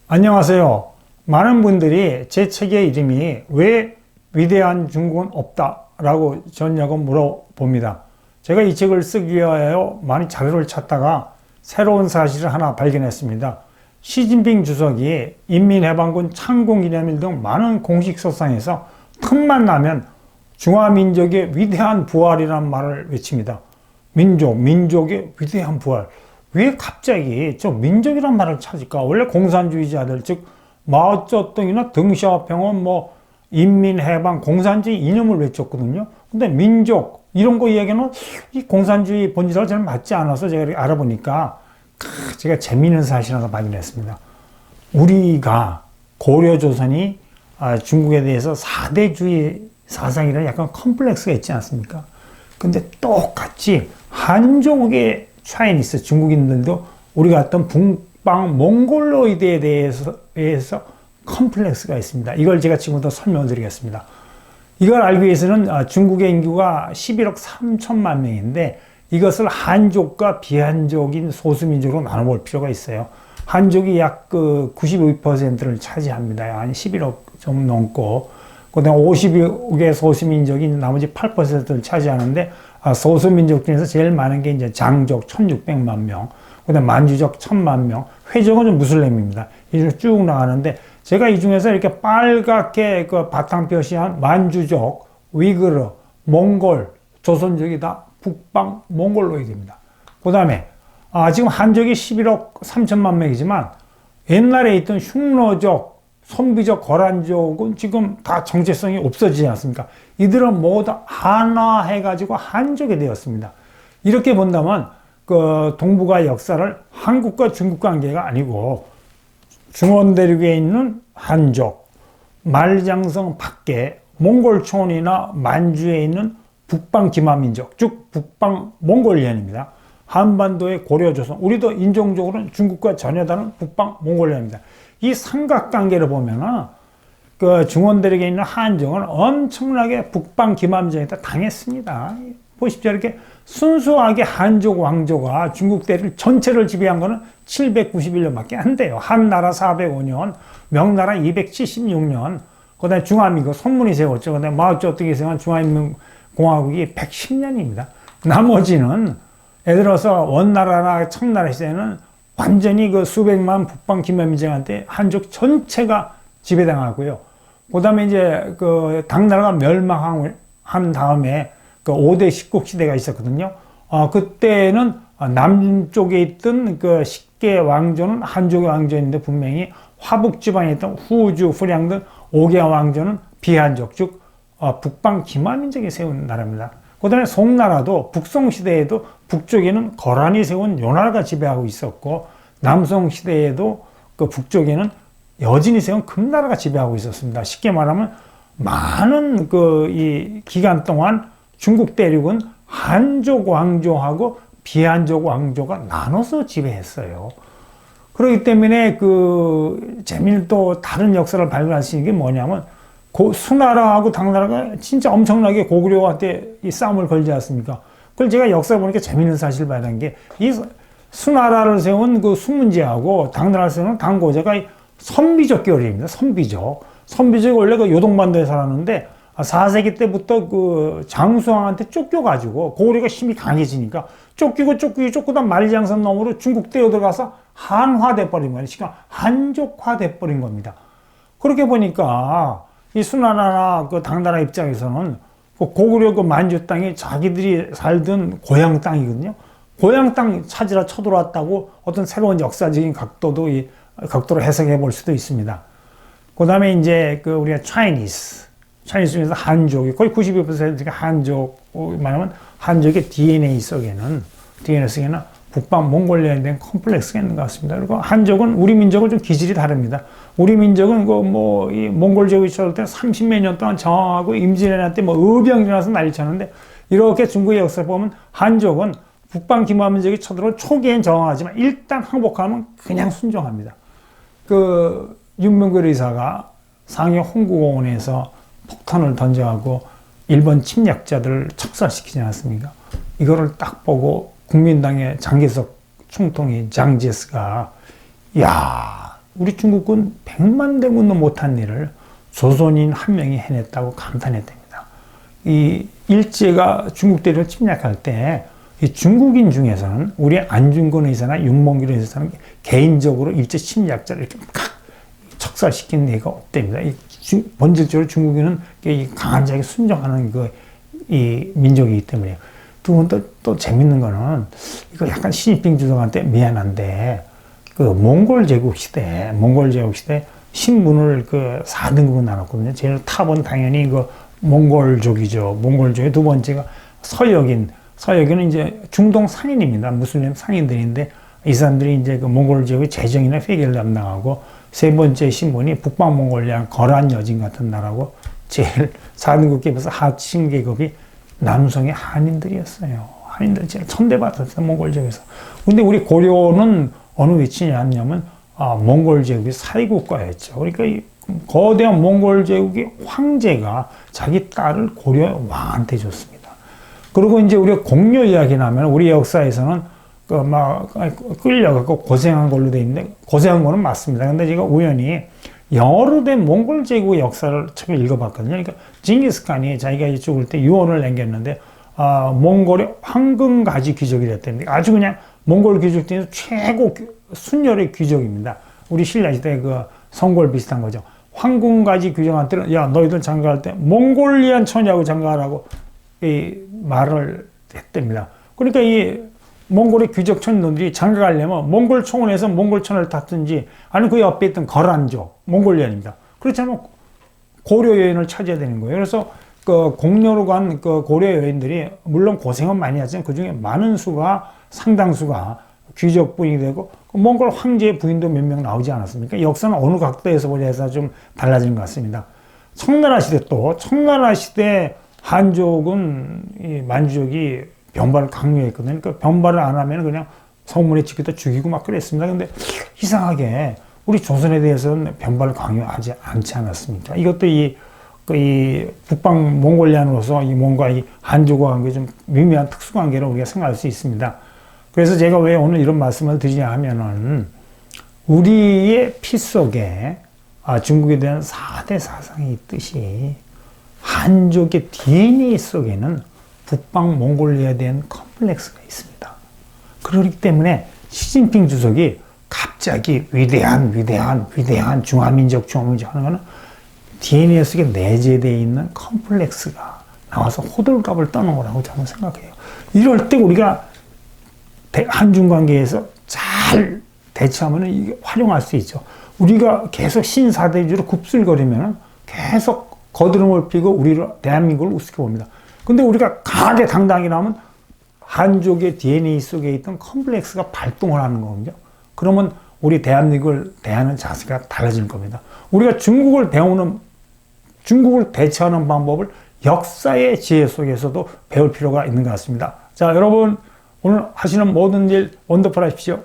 안녕하세요. 많은 분들이 제 책의 이름이 왜 위대한 중국은 없다 라고 저냐고 물어봅니다. 제가 이 책을 쓰기 위하여 많이 자료를 찾다가 새로운 사실을 하나 발견했습니다. 시진핑 주석이 인민해방군 창공기념일 등 많은 공식서상에서 틈만 나면 중화민족의 위대한 부활이라는 말을 외칩니다. 민족의 위대한 부활. 왜 갑자기 저 민족이란 말을 찾을까? 원래 공산주의자들, 즉 마오쩌둥이나 덩샤오평은 인민해방, 공산주의 이념을 외쳤거든요. 근데 민족 이런 거 이야기는 이 공산주의 본질하고 잘 맞지 않아서 제가 알아보니까 제가 재미있는 사실 하나 발견했습니다. 우리가 고려조선이 중국에 대해서 4대주의 사상이라는 약간 컴플렉스가 있지 않습니까? 근데 똑같이 한족의 차이니스 중국인들도 우리가 어떤 북방 몽골로이드에 대해서 컴플렉스가 있습니다. 이걸 제가 지금부터 설명을 드리겠습니다. 이걸 알기 위해서는 중국의 인구가 11억 3천만 명인데 이것을 한족과 비한족인 소수민족으로 나눠볼 필요가 있어요. 한족이 약 92%를 차지합니다. 한 11억 좀 넘고, 그 다음에 50억의 소수민족인 나머지 8%를 차지하는데, 소수민족 중에서 제일 많은 게 이제 장족 1600만 명, 그 다음에 만주족 1000만 명, 회족은 좀 무슬림입니다. 이렇게 쭉 나가는데, 제가 이 중에서 이렇게 빨갛게 바탕 표시한 만주족, 위그르, 몽골, 조선족이 다 북방 몽골로이드입니다. 그 다음에 지금 한족이 11억 3천만 명이지만 옛날에 있던 흉노족, 손비족, 거란족은 지금 다 정체성이 없어지지 않습니까? 이들은 모두 한화해가지고 한족이 되었습니다. 이렇게 본다면 동북아 역사를 한국과 중국 관계가 아니고 중원대륙에 있는 한족, 말장성 밖에 몽골촌이나 만주에 있는 북방 기마민족, 즉 북방 몽골리안입니다. 한반도의 고려조선, 우리도 인종적으로는 중국과 전혀 다른 북방 몽골리안입니다. 이 삼각관계를 보면은 중원대륙에 있는 한족은 엄청나게 북방 기마민족에다 당했습니다. 보십시오. 이렇게 순수하게 한족 왕조가 중국 대륙 전체를 지배한 거는 791년밖에 안 돼요. 한나라 405년, 명나라 276년, 그 다음에 중화민국 손문이 세웠죠. 그 다음에 마오쩌둥이 세운 중화민국공화국이 110년입니다. 나머지는 예를 들어서 원나라나 청나라 시대에는 완전히 수백만 북방 기마민족한테 한족 전체가 지배당하고요. 그 다음에 이제 당나라가 멸망한 다음에 5대 십국 시대가 있었거든요. 그때는 남쪽에 있던 십개 왕조는 한족의 왕조인데 분명히 화북 지방에 있던 후주, 후량 등 5개 왕조는 비한족, 즉 북방 기마민족이 세운 나라입니다. 그 다음에 송나라도 북송시대에도 북쪽에는 거란이 세운 요나라가 지배하고 있었고, 남송시대에도 북쪽에는 여진이 세운 금나라가 지배하고 있었습니다. 쉽게 말하면 많은 이 기간 동안 중국 대륙은 한족 왕조하고 비한족 왕조가 나눠서 지배했어요. 그렇기 때문에 재미있는 또 다른 역사를 발견할 수 있는 게 뭐냐면 수나라하고 당나라가 진짜 엄청나게 고구려한테 이 싸움을 걸지 않습니까? 그걸 제가 역사 보니까 재미있는 사실을 발견한 게 이 수나라를 세운 수문제하고 당나라를 세운 당고제가 선비족 계열입니다. 선비족이 원래 요동반도에 살았는데 4세기 때부터 장수왕한테 쫓겨가지고 고구려가 힘이 강해지니까 쫓기다 말장선 너머로 중국 떼어 들어가서 한화돼 버린 거예요. 그러니까 한족화돼 버린 겁니다. 그렇게 보니까 이 수나라나 당나라 입장에서는 고구려 만주 땅이 자기들이 살던 고향 땅이거든요. 고향 땅 찾으러 쳐들어왔다고 어떤 새로운 역사적인 각도로 해석해 볼 수도 있습니다. 그 다음에 이제 우리가 차이니스 중에서 한족이 거의 92%가 한족, 말하면 한족의 DNA 속에는 북방 몽골리아에 대한 컴플렉스가 있는 것 같습니다. 그리고 한족은 우리 민족은 좀 기질이 다릅니다. 우리 민족은 이 몽골족이 있을 때 30몇 년 동안 저항하고 임진왜란 때 의병이 일어나서 난리 쳤는데, 이렇게 중국의 역사를 보면 한족은 북방 기마민족이 쳐들어 초기엔 저항하지만 일단 항복하면 그냥 순종합니다. 윤명글 의사가 상해 홍구공원에서 폭탄을 던져가고 일본 침략자들을 척살시키지 않았습니까? 이거를 딱 보고 국민당의 장개석 총통이 장제스가 야, 우리 중국군 100만 대군도 못한 일을 조선인 한 명이 해냈다고 감탄했답니다. 이 일제가 중국 대를 침략할 때 이 중국인 중에서는 우리 안중근 의사나 윤봉길 의사는 개인적으로 일제 침략자를 이렇게 막 척살시킨 예가 없답니다. 본질적으로 중국인은 강한 자에게 순종하는 이 민족이기 때문에. 두 번 또 재밌는 거는 이거 약간 시진핑 주석한테 미안한데 몽골 제국 시대 신분을 4등급으로 나눴거든요. 제일 탑은 당연히 몽골족이죠. 몽골족의 두 번째가 서역인은 이제 중동 상인입니다. 무슬림 상인들인데 이 사람들이 이제 몽골 지역의 재정이나 회계를 담당하고 세 번째 신분이 북방몽골리아 거란 여진 같은 나라고 제일 4등급 계급에서 하층 계급이 남성의 한인들이었어요. 한인들 제일 천대받았어요. 몽골 지역에서. 근데 우리 고려는 어느 위치냐면 몽골 제국이 사회국가였죠. 그러니까 이 거대한 몽골 제국의 황제가 자기 딸을 고려 왕한테 줬습니다. 그리고 이제 우리가 공료 이야기 나면 우리 역사에서는 끌려가고 고생한 걸로 돼 있는데 고생한 거는 맞습니다. 근데 제가 우연히 영어로 된 몽골 제국의 역사를 처음 읽어봤거든요. 그러니까 징기스칸이 자기가 죽을 때 유언을 남겼는데 몽골의 황금가지 귀족이 됐다는데 아주 그냥 몽골 귀족 중에서 최고 순열의 귀족입니다. 우리 신라 시대 성골 비슷한 거죠. 황금가지 귀족한테는 야 너희들 장가갈 때 몽골리안 처녀하고 장가하라고 이 말을 했답니다. 그러니까 이 몽골의 귀족 천놈들이 장가가려면 몽골 초원에서 몽골 천을 탔든지 아니면 그 옆에 있던 거란족 몽골리안입니다. 그렇지 않으면 고려 여인을 찾아야 되는 거예요. 그래서 공료로 간 고려 여인들이 물론 고생은 많이 하지만 그 중에 많은 수가 상당수가 귀족 부인이 되고 몽골 황제의 부인도 몇 명 나오지 않았습니까? 역사는 어느 각도에서 보자 해서 좀 달라진 것 같습니다. 청나라 시대 한족은 이 만주족이 변발을 강요했거든요. 그러니까 변발을 안 하면 그냥 성문에 지키다 죽이고 막 그랬습니다. 근데 이상하게 우리 조선에 대해서는 변발을 강요하지 않지 않았습니까? 이것도 이 북방 몽골리안으로서 뭔가 이 한족과 관계 좀 미묘한 특수관계를 우리가 생각할 수 있습니다. 그래서 제가 왜 오늘 이런 말씀을 드리냐 하면은 우리의 피 속에 중국에 대한 4대 사상이 있듯이 한족의 DNA 속에는 북방 몽골리아에 대한 컴플렉스가 있습니다. 그렇기 때문에 시진핑 주석이 갑자기 위대한 중화민족 하는 거는 DNA 속에 내재되어 있는 컴플렉스가 나와서 호들갑을 떠는 거라고 저는 생각해요. 이럴 때 우리가 한중 관계에서 잘 대처하면 이게 활용할 수 있죠. 우리가 계속 신사대주로 굽슬거리면 계속 거드름을 피고 우리를 대한민국을 우습게 봅니다. 근데 우리가 강하게 당당히 나오면 한족의 DNA 속에 있던 컴플렉스가 발동을 하는 거거든요. 그러면 우리 대한민국을 대하는 자세가 달라질 겁니다. 우리가 중국을 대처하는 방법을 역사의 지혜 속에서도 배울 필요가 있는 것 같습니다. 자, 여러분 오늘 하시는 모든 일 원더풀 하십시오.